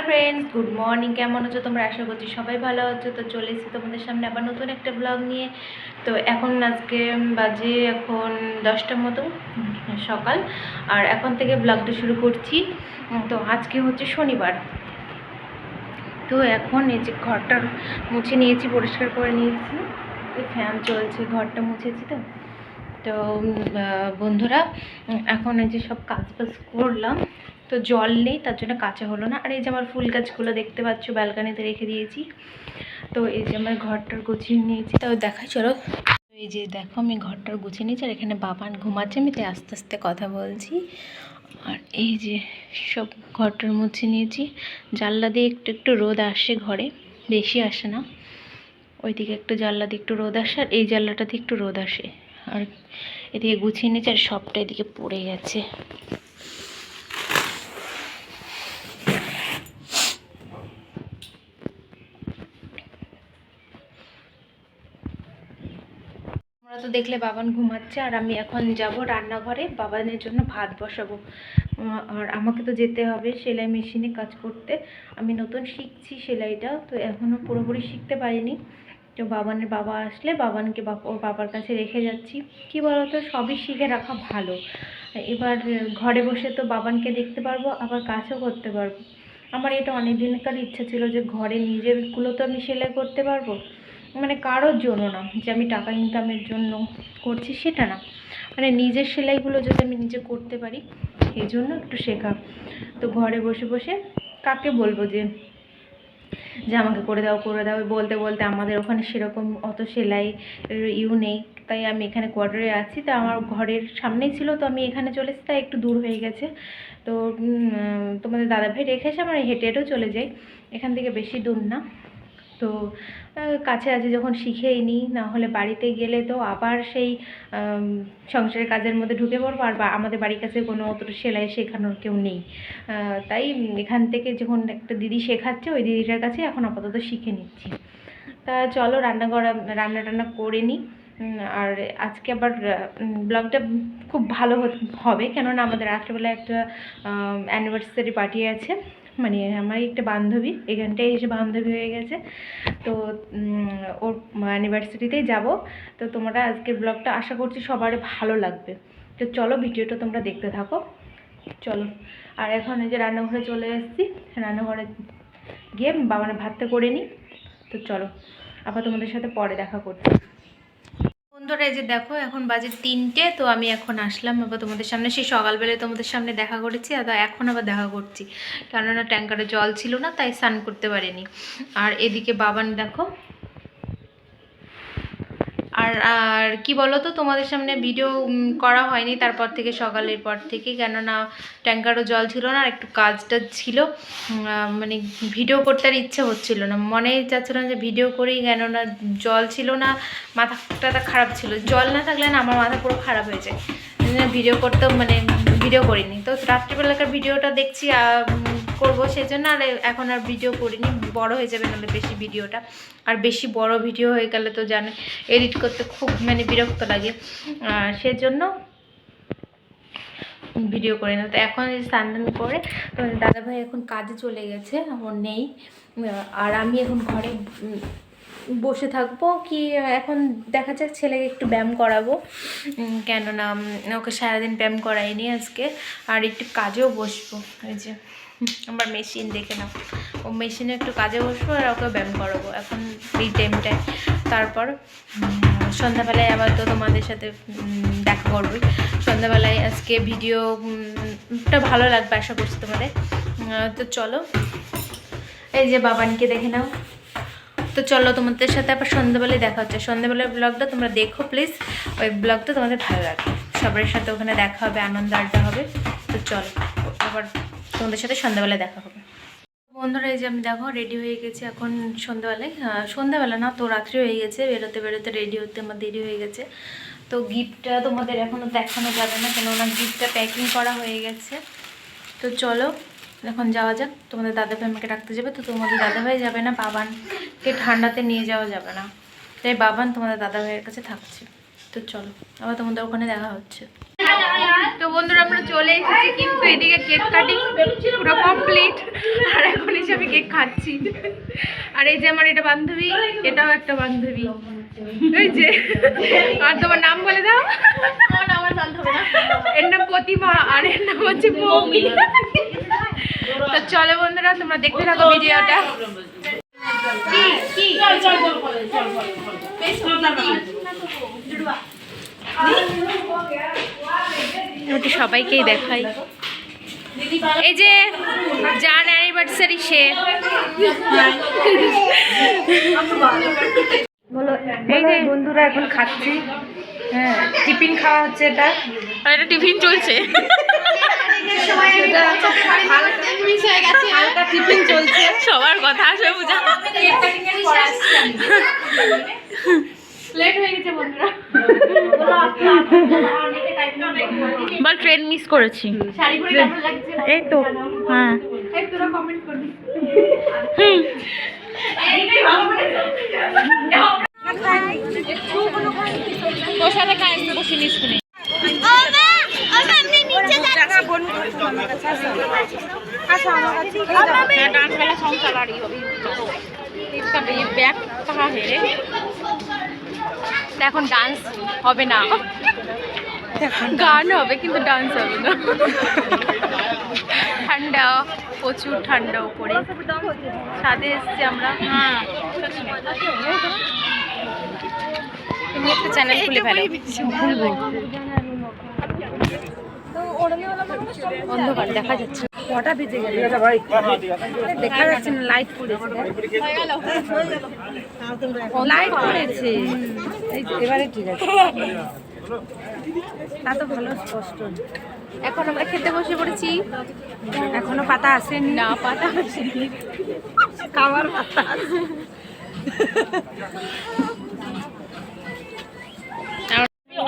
Friends, good morning. কেমন আছো তোমরা? আশা করছি সবাই ভালো আছো। তো চলে এসেছি তোমাদের সামনে আবার নতুন একটা ব্লগ নিয়ে। তো এখন আজকে বাজে এখন 10টার মতো সকাল, আর এখন থেকে ব্লগটা শুরু করছি। তো আজকে হচ্ছে শনিবার। তো এখন এই যে ঘরটা মুছে নিয়েছি, পরিষ্কার করে নিয়েছি, ফ্যান চলছে, ঘরটা মুছেছি। তো তো বন্ধুরা, এখন এই যে সব কাজ বাজ করলাম। তো জল নেই, তার জন্য কাঁচা হলো না। আর এই যে আমার ফুল গাছগুলো দেখতে পাচ্ছ, ব্যালকানিতে রেখে দিয়েছি। তো এই যে আমার ঘরটার গুছিয়ে নিয়েছি, তাও দেখাই চলো। এই যে দেখো, আমি ঘরটার গুছিয়ে নিয়েছি, আর এখানে বাবান ঘুমাচ্ছে, আমি তাই আস্তে আস্তে কথা বলছি। আর এই যে সব ঘরটার মুছে নিয়েছি। জানলা দিয়ে একটু একটু রোদ আসে ঘরে, বেশি আসে না। ওইদিকে একটু জানলা দিয়ে একটু রোদ আসে, আর এই জানলাটাতে একটু রোদ আসে। আর এদিকে গুছিয়ে নিয়েছে, আর সবটা এদিকে পড়ে গেছে। তোমরা তো দেখলে বাবান ঘুমাচ্ছে, আর আমি এখন যাব রান্নাঘরে বাবানের জন্য ভাত বসাবো। আর আমাকে তো যেতে হবে সেলাই মেশিনে কাজ করতে। আমি নতুন শিখছি সেলাইটা, তো এখনও পুরোপুরি শিখতে পারিনি। তো বাবানের বাবা আসলে বাবানকে ওর বাবার কাছে রেখে যাচ্ছি। কি বলতো, সবই শিখে রাখা ভালো। এবার ঘরে বসে তো বাবানকে দেখতে পারবো, আবার কাজও করতে পারবো। আমার এটা অনেক দিনকার ইচ্ছা ছিল যে ঘরে নিজেরগুলো তো আমি সেলাই করতে পারবো, মানে কারোর জন্য না যে আমি টাকা ইনকামের জন্য করছি, সেটা না। মানে নিজের সেলাইগুলো যদি আমি নিজে করতে পারি, এই জন্য একটু শেখা। তো ঘরে বসে বসে কাকে বলবো যে আমাকে করে দাও করে দাও, বলতে বলতে আমাদের ওখানে সেরকম অত সেলাই নেই। তাই আমি এখানে কোয়ার্টারে আছি। তা আমার ঘরের সামনেই ছিল, তো আমি এখানে চলে এসেছি, তাই একটু দূর হয়ে গেছে। তো তোমাদের দাদাভাই রেখে এসে আমার হেঁটে হেঁটেও চলে যাই, এখান থেকে বেশি দূর না। তো কাছে আছে যখন শিখেই নিই, না হলে বাড়িতে গেলে তো আবার সেই সংসারের কাজের মধ্যে ঢুকে পড়বো। আর আমাদের বাড়ির কাছে কোনো অতটা সেলাই শেখানোর কেউ নেই। তাই এখান থেকে যখন একটা দিদি শেখাচ্ছে, ওই দিদিটার কাছে এখন আপাতত শিখে নিচ্ছি। তা চলো রান্না টান্না করে নিই। আর আজকে আবার ব্লগটা খুব ভালো হবে, কেননা আমাদের রাত্রেবেলা একটা অ্যানিভার্সারি পার্টি আছে। মানে আমার একটা বান্ধবী এখানটায় এসে বান্ধবী হয়ে গেছে। তো ওর অ্যানিভার্সারিতেই যাব। তো তোমরা আজকের ব্লগটা আশা করছি সবারই ভালো লাগবে। তো চলো ভিডিওটা তোমরা দেখতে থাকো, চলো। আর এখন এই যে রান্নাঘরে চলে এসেছি, রান্নাঘরে গিয়ে বাবানের ভাতটা করে নিই। তো চলো, আবার তোমাদের সাথে পরে দেখা করছি। বন্ধুরা, এই যে দেখো এখন বাজে 3টে। তো আমি এখন আসলাম আবার তোমাদের সামনে। সেই সকালবেলায় তোমাদের সামনে দেখা করেছি, আর এখন আবার দেখা করছি, কেননা ট্যাঙ্কারে জল ছিল না, তাই স্নান করতে পারিনি। আর এদিকে বাবান দেখো। আর আর কি বলো তো, তোমাদের সামনে ভিডিও করা হয়নি তারপর থেকে, সকালের পর থেকে, কেননা ট্যাঙ্কারও জল ছিল না, আর একটু কাজটা ছিল। মানে ভিডিও করতে আর ইচ্ছে হচ্ছিল না, মনেই চাচ্ছিল না যে ভিডিও করি, কেননা জল ছিল না, মাথাটা খারাপ ছিল। জল না থাকলে না আমার মাথা পুরো খারাপ হয়ে যায়, ভিডিও করতেও মানে ভিডিও করিনি। তো রাত্রিবেলাকার ভিডিওটা দেখছি করবো, সেজন্য আর এখন আর ভিডিও করিনি। বড় হয়ে যাবে নাহলে বেশি ভিডিওটা, আর বেশি বড় ভিডিও হয়ে গেলে তো জানো এডিট করতে খুব মানে বিরক্ত লাগে, সেজন্য ভিডিও করি না। তো এখন স্নান করে তো দাদাভাই এখন কাজে চলে গেছে, আমার নেই। আর আমি এখন ঘরে বসে থাকবো, কি এখন দেখা যাক ছেলেকে একটু ব্যায়াম করাবো, কেননা ওকে সারাদিন ব্যায়াম করাইনি আজকে। আর একটু কাজেও বসবো, এই যে আমার মেশিন দেখে নাও, ও মেশিনে একটু কাজে বসবো, আর ওকে ব্যায়াম করাবো এখন এই টাইমটায়। তারপর সন্ধ্যাবেলায় আবার তো তোমাদের সাথে দেখা করবোই। সন্ধ্যাবেলায় আজকে ভিডিওটা ভালো লাগবে আশা করছি তোমাদের। তো চলো, এই যে বাবানকে দেখে নাও। তো চলো তোমাদের সাথে আবার সন্ধ্যাবেলায় দেখা হচ্ছে। সন্ধ্যাবেলার ব্লগটা তোমরা দেখো প্লিজ, ওই ব্লগটা তোমাদের ভালো লাগবে। সবার সাথে ওখানে দেখা হবে, আনন্দ আড্ডা হবে। তো চলো আবার তোমাদের সাথে সন্ধ্যাবেলায় দেখা হবে। বন্ধুরা, এই যে আমি দেখো রেডি হয়ে গেছি এখন সন্ধ্যাবেলায়। সন্ধ্যাবেলা না তো রাত্রি হয়ে গেছে, বেরোতে বেরোতে রেডি হতে আমার দেরি হয়ে গেছে। তো গিফটটা তোমাদের এখনও দেখানো যাবে না, কেননা গিফটটা প্যাকিং করা হয়ে গেছে। তো চলো এখন যাওয়া যাক। তোমাদের দাদাভাই আমাকে রাখতে যাবে, তো তোমাদের দাদাভাই যাবে না, বাবানকে ঠান্ডাতে নিয়ে যাওয়া যাবে না, তাই বাবান তোমাদের দাদাভাইয়ের কাছে থাকছে। তো চলো আবার তোমাদের ওখানে দেখা হচ্ছে। তো বন্ধুরা, আমরা চলে এসেছি, কিন্তু এদিকে কেক কাটিং পুরো কমপ্লিট, আর এখন এসে আমি খাচ্ছি। আর এই যে আমার এটা বান্ধবী, এটাও একটা বান্ধবী। এই যে, আর তোমার নাম বলে দাও। এর নাম প্রতিমা আর এর নাম হচ্ছে মৌমি। তো চলো বন্ধুরা, তোমরা দেখতে থাকো ভিডিওটা। একটু সবাইকেই দেখাই। এই যে জান অ্যানিভার্সারি সে। এই যে বন্ধুরা এখন খাচ্ছি। হ্যাঁ, টিফিন খাওয়া হচ্ছে। এটা আর এটা টিফিন চলছে। হালকা টিফিন চলছে। সবার কথা আসবে পূজা। লেট হয়ে গেছে বন্ধুরা। বল ট্রেন মিস করেছি। এই তো হ্যাঁ। তোরা কমেন্ট করবি। বসাতে কাজ তো বসে নিস শুনে। এখন ডান্স হবে না, গান হবে কিন্তু ডান্স হবে না। ঠান্ডা, প্রচুর ঠান্ডা উপরে। ছাদে এসছি আমরা। হ্যাঁ, তুমি একটা চ্যানেল খুলে ফেলো। খুলবো, অন্ধকার দেখা যাচ্ছে। কটা বেজে গেল দেখা যাচ্ছে না। লাইট পড়েছে, লাইট পড়েছে। এই যে এবারে ঠিক আছে। তা তো ভালো স্পষ্ট। এখন আমরা খেতে বসে পড়েছি। এখনো পাতা আসেনি। না, পাতা আসেনি, খাবার পাতা আছে।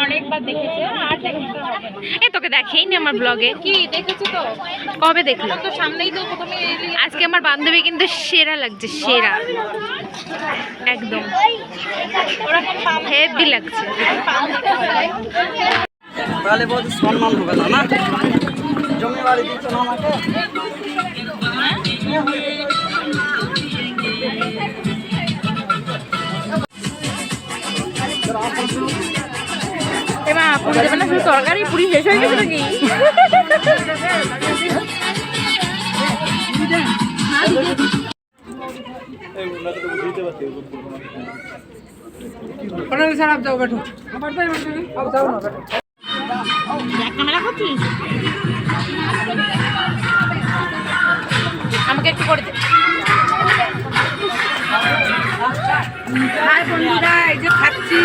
অনেকবার দেখেছে আর দেখতে হবে না। এই তোকে দেখেইনি আমার ব্লগে। কি দেখেছি তো? কবে দেখলো? তো সামনেই তো প্রথমে। আজকে আমার বান্ধবী কিন্তু সেরা লাগছে, সেরা একদম হেভি লাগছে। তাহলে বহুত সম্মান হবে না, জমি বাড়ি দিচ্ছ না আমাকে। এমা পুরি দেবে না, শুধু তরকারি? পুরি শেষ হয়ে গেছে নাকি? যাও বেঠো। ক্যামেরা করছিস? আমাকে একটু করে দে। হাই বন্ধুরা, এই যে খাচ্ছি।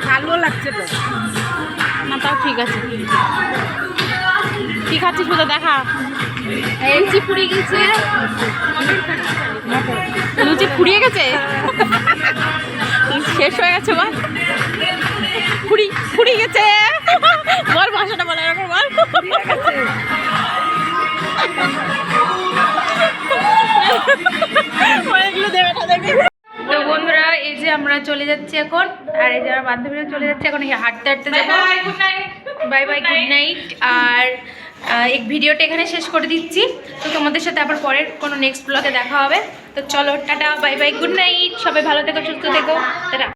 ভালো লাগছে তো না, তাও ঠিক আছে। কি খাচ্ছিস শুধু দেখা। লুচি পুড়িয়ে গেছে। লুচি পুড়িয়ে গেছে, শেষ হয়ে গেছে। বল পুড়িয়ে গেছে। বল ভাষাটা বল, এরকম বল। তো বন্ধুরা, এই যে আমরা চলে যাচ্ছি এখন। আর এই যে আমার বান্ধবীরা চলে যাচ্ছে এখন। হাঁটতে হাঁটতে যাবো। Bye bye, good night. আর এই ভিডিওটা এখানে শেষ করে দিচ্ছি। তো তোমাদের সাথে আবার পরের কোনো নেক্সট ব্লগে দেখা হবে। তো চলো, tata, by bye, good night. সবাই ভালো থেকো, সুস্থ থেকো। টাটা।